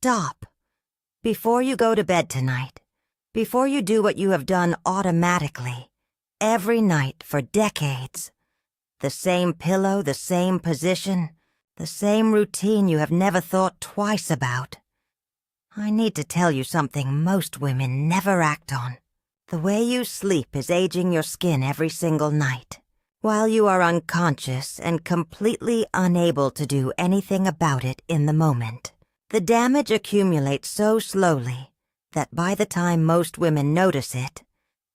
stop. Before you go to bed tonight, before you do what you have done automatically, every night for decades, the same pillow, the same position, the same routine you have never thought twice about. I need to tell you something most women never act on. The way you sleep is aging your skin every single night, while you are unconscious and completely unable to do anything about it in the moment. The damage accumulates so slowly that by the time most women notice it,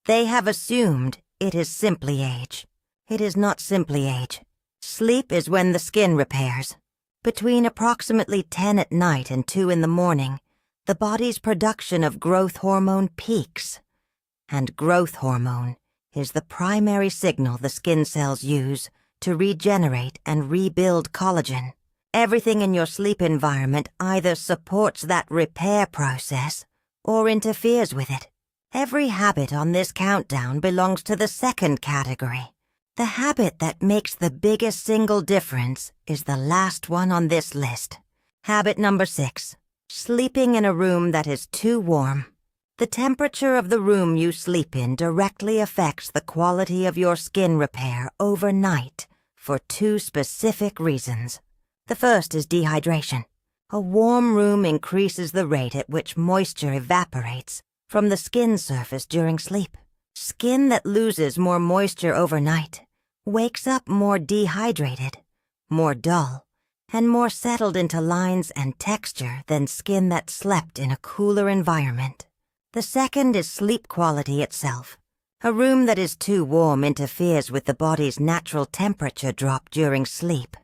they have assumed it is simply age. It is not simply age. Sleep is when the skin repairs. Between approximately 10 at night and 2 in the morning, the body's production of growth hormone peaks. And growth hormone is the primary signal the skin cells use to regenerate and rebuild collagen. Everything in your sleep environment either supports that repair process or interferes with it. Every habit on this countdown belongs to the second category. The habit that makes the biggest single difference is the last one on this list. Habit number 6. Sleeping in a room that is too warm. The temperature of the room you sleep in directly affects the quality of your skin repair overnight for 2 specific reasons. The first is dehydration. A warm room increases the rate at which moisture evaporates from the skin surface during sleep. Skin that loses more moisture overnight wakes up more dehydrated, more dull, and more settled into lines and texture than skin that slept in a cooler environment. The second is sleep quality itself. A room that is too warm interferes with the body's natural temperature drop during sleep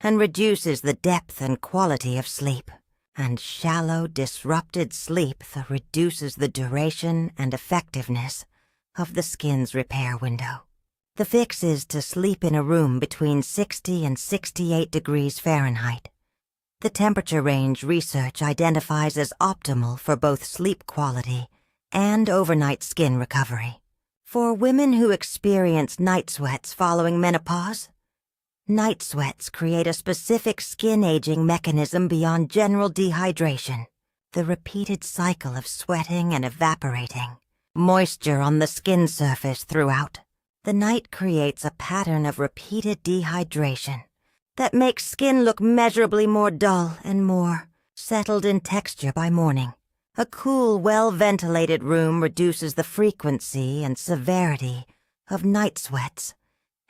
and reduces the depth and quality of sleep. And shallow, disrupted sleep that reduces the duration and effectiveness of the skin's repair window. The fix is to sleep in a room between 60 and 68 degrees Fahrenheit. The temperature range research identifies as optimal for both sleep quality and overnight skin recovery. For women who experience night sweats following menopause, night sweats create a specific skin aging mechanism beyond general dehydration, the repeated cycle of sweating and evaporating, moisture on the skin surface throughout. The night creates a pattern of repeated dehydration that makes skin look measurably more dull and more settled in texture by morning. A cool, well-ventilated room reduces the frequency and severity of night sweats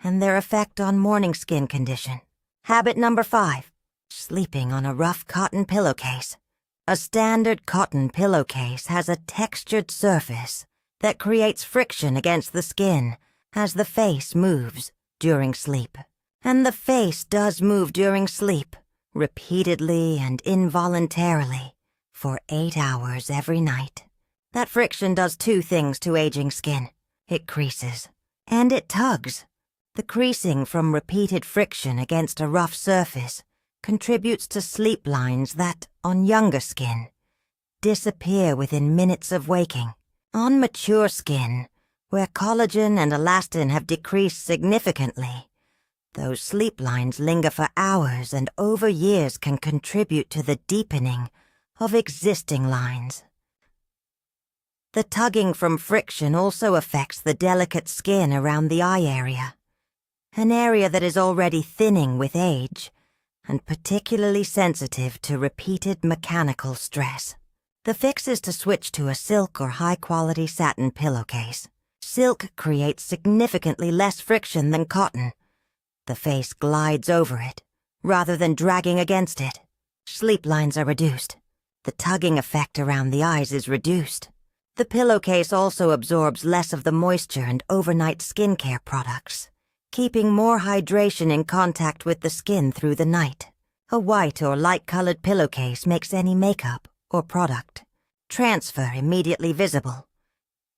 and their effect on morning skin condition. Habit number 5. Sleeping on a rough cotton pillowcase. A standard cotton pillowcase has a textured surface that creates friction against the skin as the face moves during sleep. And the face does move during sleep, repeatedly and involuntarily, for 8 hours every night. That friction does 2 things to aging skin. It creases, and it tugs. The creasing from repeated friction against a rough surface contributes to sleep lines that, on younger skin, disappear within minutes of waking. On mature skin, where collagen and elastin have decreased significantly, those sleep lines linger for hours and over years can contribute to the deepening of existing lines. The tugging from friction also affects the delicate skin around the eye area, an area that is already thinning with age and particularly sensitive to repeated mechanical stress. The fix is to switch to a silk or high-quality satin pillowcase. Silk creates significantly less friction than cotton. The face glides over it, rather than dragging against it. Sleep lines are reduced. The tugging effect around the eyes is reduced. The pillowcase also absorbs less of the moisture and overnight skincare products, keeping more hydration in contact with the skin through the night. A white or light-colored pillowcase makes any makeup or product transfer immediately visible,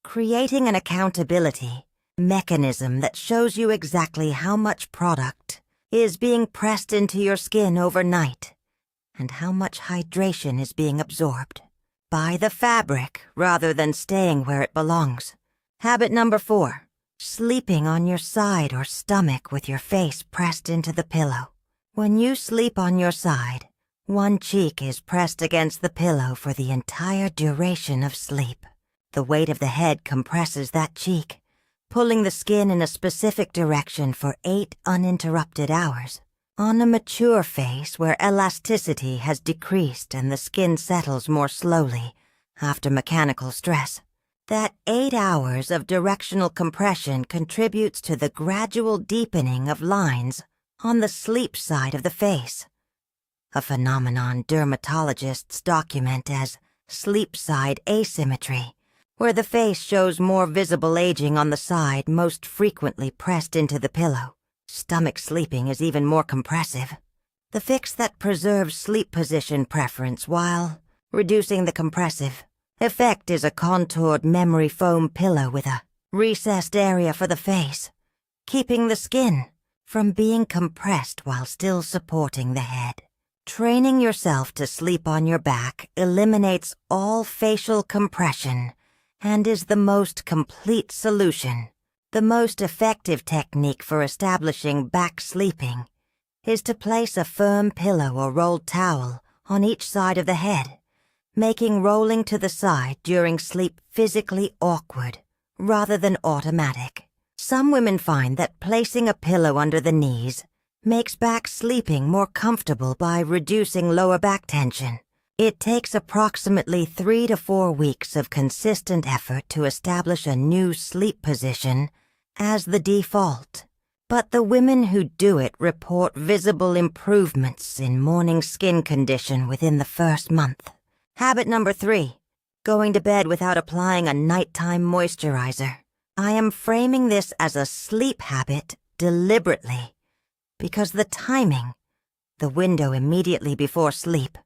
creating an accountability mechanism that shows you exactly how much product is being pressed into your skin overnight and how much hydration is being absorbed by the fabric rather than staying where it belongs. Habit number 4. Sleeping on your side or stomach with your face pressed into the pillow. When you sleep on your side, One cheek is pressed against the pillow for the entire duration of sleep. The weight of the head compresses that cheek, pulling the skin in a specific direction for 8 uninterrupted hours. On a mature face where elasticity has decreased and the skin settles more slowly after mechanical stress, that 8 hours of directional compression contributes to the gradual deepening of lines on the sleep side of the face, a phenomenon dermatologists document as sleep side asymmetry, where the face shows more visible aging on the side most frequently pressed into the pillow. Stomach sleeping is even more compressive. The fix that preserves sleep position preference while reducing the compressive effect is a contoured memory foam pillow with a recessed area for the face, keeping the skin from being compressed while still supporting the head. Training yourself to sleep on your back eliminates all facial compression and is the most complete solution. The most effective technique for establishing back sleeping is to place a firm pillow or rolled towel on each side of the head, making rolling to the side during sleep physically awkward rather than automatic. Some women find that placing a pillow under the knees makes back sleeping more comfortable by reducing lower back tension. It takes approximately 3 to 4 weeks of consistent effort to establish a new sleep position as the default, but the women who do it report visible improvements in morning skin condition within the first month. Habit number 3, going to bed without applying a nighttime moisturizer. I am framing this as a sleep habit deliberately because the timing, the window immediately before sleep,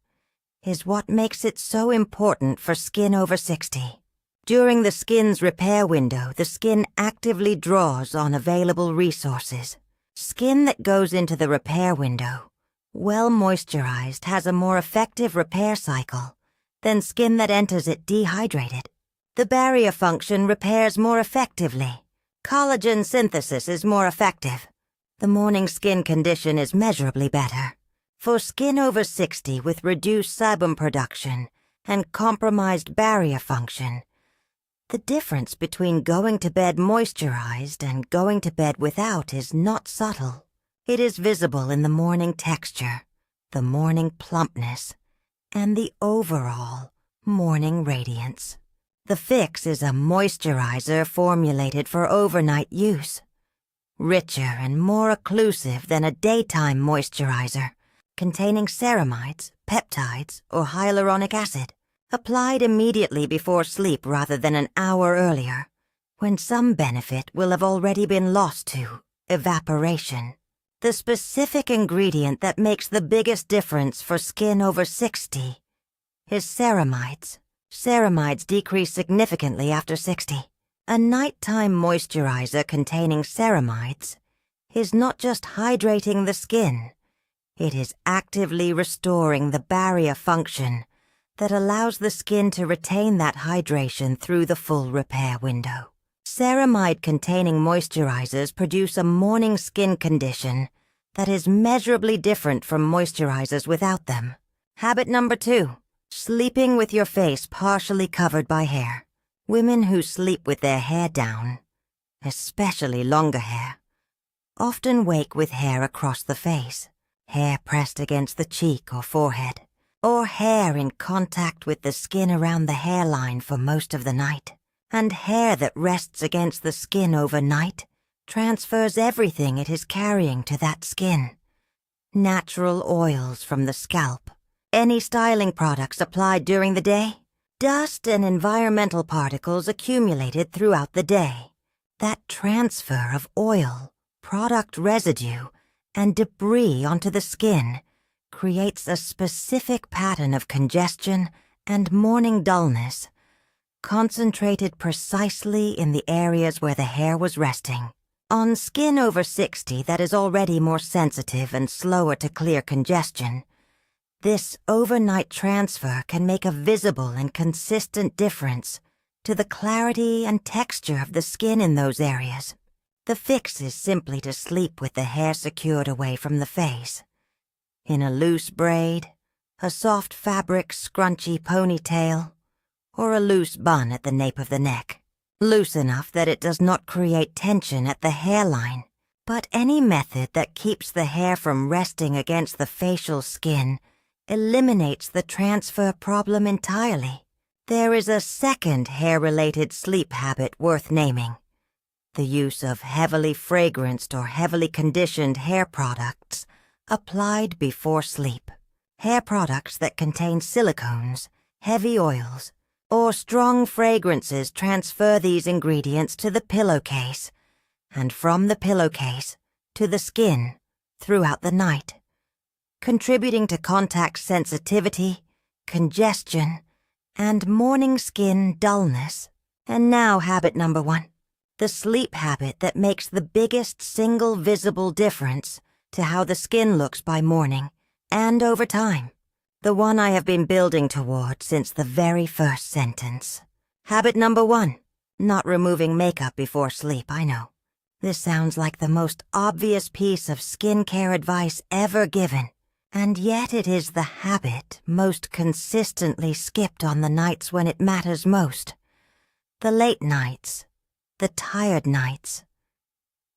is what makes it so important for skin over 60. During the skin's repair window, the skin actively draws on available resources. Skin that goes into the repair window, well moisturized, has a more effective repair cycle than skin that enters it dehydrated. The barrier function repairs more effectively. Collagen synthesis is more effective. The morning skin condition is measurably better. For skin over 60 with reduced sebum production and compromised barrier function, the difference between going to bed moisturized and going to bed without is not subtle. It is visible in the morning texture, the morning plumpness, and the overall morning radiance. The fix is a moisturizer formulated for overnight use, richer and more occlusive than a daytime moisturizer, containing ceramides, peptides, or hyaluronic acid, applied immediately before sleep rather than an hour earlier, when some benefit will have already been lost to evaporation. The specific ingredient that makes the biggest difference for skin over 60 is ceramides. Ceramides decrease significantly after 60. A nighttime moisturizer containing ceramides is not just hydrating the skin, it is actively restoring the barrier function that allows the skin to retain that hydration through the full repair window. Ceramide-containing moisturizers produce a morning skin condition that is measurably different from moisturizers without them. Habit number 2, sleeping with your face partially covered by hair. Women who sleep with their hair down, especially longer hair, often wake with hair across the face, hair pressed against the cheek or forehead, or hair in contact with the skin around the hairline for most of the night. And hair that rests against the skin overnight transfers everything it is carrying to that skin. Natural oils from the scalp, any styling products applied during the day, dust and environmental particles accumulated throughout the day. That transfer of oil, product residue, and debris onto the skin creates a specific pattern of congestion and morning dullness, concentrated precisely in the areas where the hair was resting. On skin over 60 that is already more sensitive and slower to clear congestion, this overnight transfer can make a visible and consistent difference to the clarity and texture of the skin in those areas. The fix is simply to sleep with the hair secured away from the face, in a loose braid, a soft fabric scrunchy ponytail, or a loose bun at the nape of the neck. Loose enough that it does not create tension at the hairline, but any method that keeps the hair from resting against the facial skin eliminates the transfer problem entirely. There is a second hair-related sleep habit worth naming: the use of heavily fragranced or heavily conditioned hair products applied before sleep. Hair products that contain silicones, heavy oils, or strong fragrances transfer these ingredients to the pillowcase, and from the pillowcase to the skin throughout the night, contributing to contact sensitivity, congestion, and morning skin dullness. And now habit number 1, the sleep habit that makes the biggest single visible difference to how the skin looks by morning and over time. The one I have been building toward since the very first sentence. Habit number 1, not removing makeup before sleep. I know. This sounds like the most obvious piece of skincare advice ever given, and yet it is the habit most consistently skipped on the nights when it matters most. The late nights, the tired nights,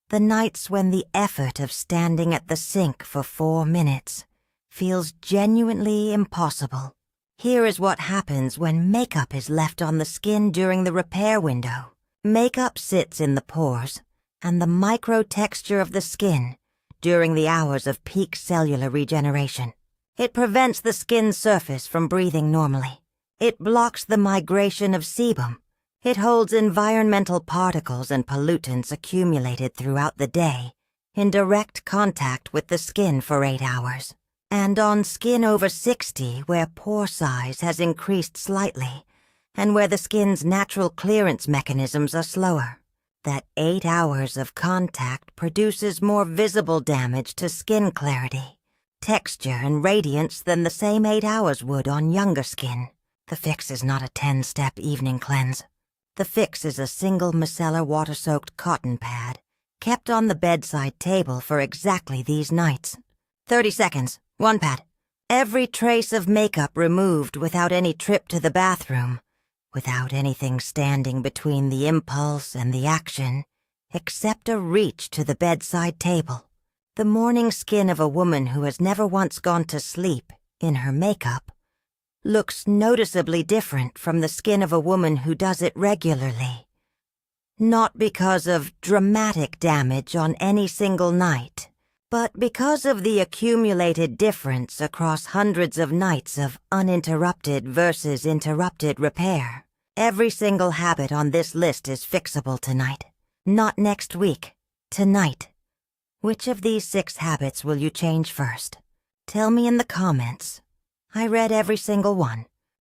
the nights when the effort of standing at the sink for 4 minutes feels genuinely impossible. Here is what happens when makeup is left on the skin during the repair window. Makeup sits in the pores and the micro-texture of the skin during the hours of peak cellular regeneration. It prevents the skin's surface from breathing normally. It blocks the migration of sebum. It holds environmental particles and pollutants accumulated throughout the day in direct contact with the skin for 8 hours. And on skin over 60, where pore size has increased slightly, and where the skin's natural clearance mechanisms are slower, that 8 hours of contact produces more visible damage to skin clarity, texture, and radiance than the same 8 hours would on younger skin. The fix is not a 10-step evening cleanse. The fix is a single micellar water-soaked cotton pad kept on the bedside table for exactly these nights. 30 seconds. 1 pad. Every trace of makeup removed without any trip to the bathroom, without anything standing between the impulse and the action, except a reach to the bedside table. The morning skin of a woman who has never once gone to sleep in her makeup looks noticeably different from the skin of a woman who does it regularly. Not because of dramatic damage on any single night, but because of the accumulated difference across hundreds of nights of uninterrupted versus interrupted repair. Every single habit on this list is fixable tonight. Not next week. Tonight. Which of these 6 habits will you change first? Tell me in the comments. I read every single one.